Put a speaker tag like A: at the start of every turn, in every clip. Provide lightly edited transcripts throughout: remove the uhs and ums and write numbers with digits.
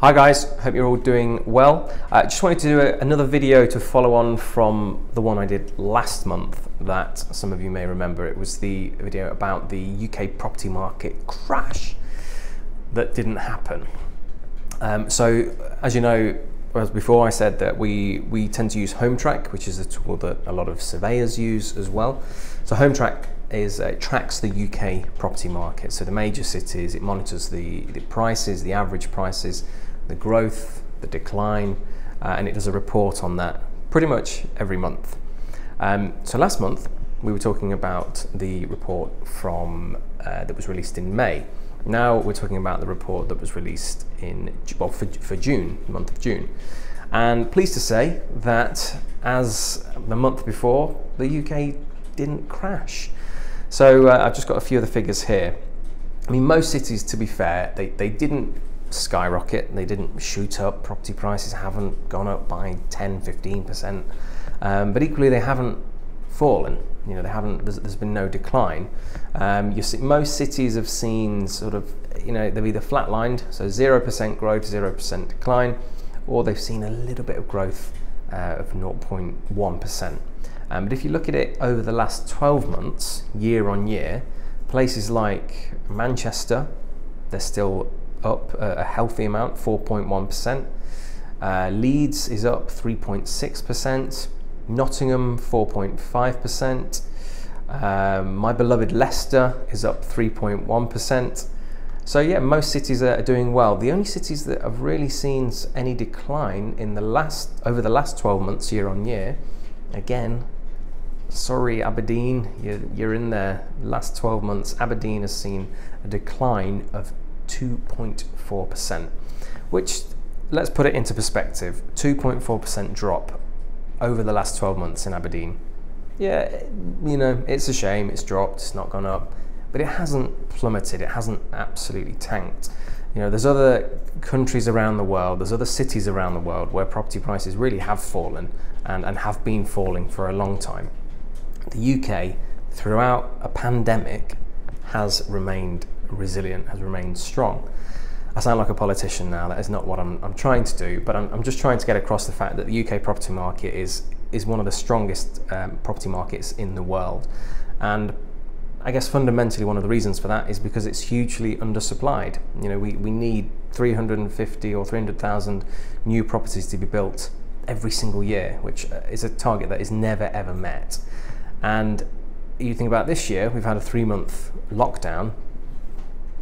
A: Hi guys, hope you're all doing well. I just wanted to do another video to follow on from the one I did last month that some of you may remember. It was the video about the UK property market crash that didn't happen. So as you know, as before I said that we tend to use Hometrack, which is a tool that a lot of surveyors use as well. So Hometrack tracks the UK property market. So the major cities, it monitors the prices, the average prices, the growth, the decline, and it does a report on that pretty much every month. So last month we were talking about the report from that was released in May. Now we're talking about the report that was released in for June, the month of June. And pleased to say that as the month before, the UK didn't crash. So I've just got a few of the figures here. I mean, most cities, to be fair, they didn't skyrocket, they didn't shoot up, property prices haven't gone up by 10-15%, but equally they haven't fallen. You know, there's been no decline. Most cities have seen sort of, you know, they've either flatlined, so 0% growth, 0% decline, or they've seen a little bit of growth of 0.1%. But if you look at it over the last 12 months, year on year, places like Manchester, they're still up a healthy amount, 4.1%. Leeds is up 3.6%. Nottingham, 4.5%. My beloved Leicester is up 3.1%. So yeah, most cities are doing well. The only cities that have really seen any decline in over the last 12 months, year on year, again, sorry Aberdeen, you're in there. Last 12 months, Aberdeen has seen a decline of 2.4%, which, let's put it into perspective, 2.4% drop over the last 12 months in Aberdeen. Yeah, you know, it's a shame, it's dropped, it's not gone up, but it hasn't plummeted, it hasn't absolutely tanked. You know, there's other countries around the world, there's other cities around the world where property prices really have fallen and have been falling for a long time. The UK, throughout a pandemic, has remained resilient, has remained strong. I sound like a politician now. That is not what I'm trying to do, but I'm just trying to get across the fact that the UK property market is one of the strongest property markets in the world. And I guess fundamentally one of the reasons for that is because it's hugely undersupplied. You know, we need 350 or 300,000 new properties to be built every single year, which is a target that is never ever met. And you think about this year, we've had a 3-month lockdown.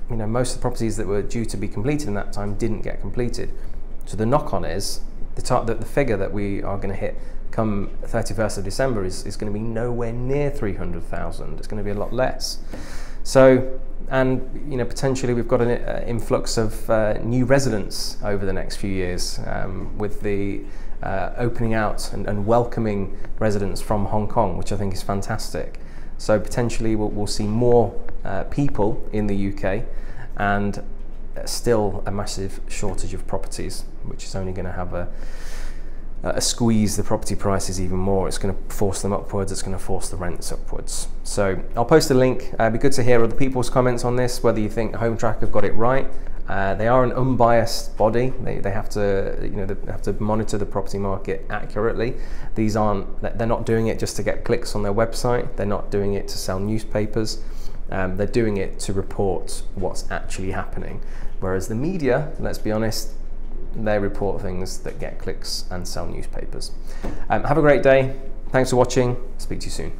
A: You know, most of the properties that were due to be completed in that time didn't get completed. So the knock-on is the figure that we are going to hit come 31st of December is going to be nowhere near 300,000. It's going to be a lot less. So, and you know, potentially we've got an influx of new residents over the next few years with the opening out and welcoming residents from Hong Kong, which I think is fantastic. So potentially we'll see more people in the UK, and still a massive shortage of properties, which is only going to have a squeeze the property prices even more. It's going to force them upwards, it's going to force the rents upwards. So I'll post a link. It'd be good to hear other people's comments on this, whether you think Hometrack have got it right. They are an unbiased body. They have to, you know, they have to monitor the property market accurately. They're not doing it just to get clicks on their website. They're not doing it to sell newspapers. They're doing it to report what's actually happening. Whereas the media, let's be honest, they report things that get clicks and sell newspapers. Have a great day. Thanks for watching. Speak to you soon.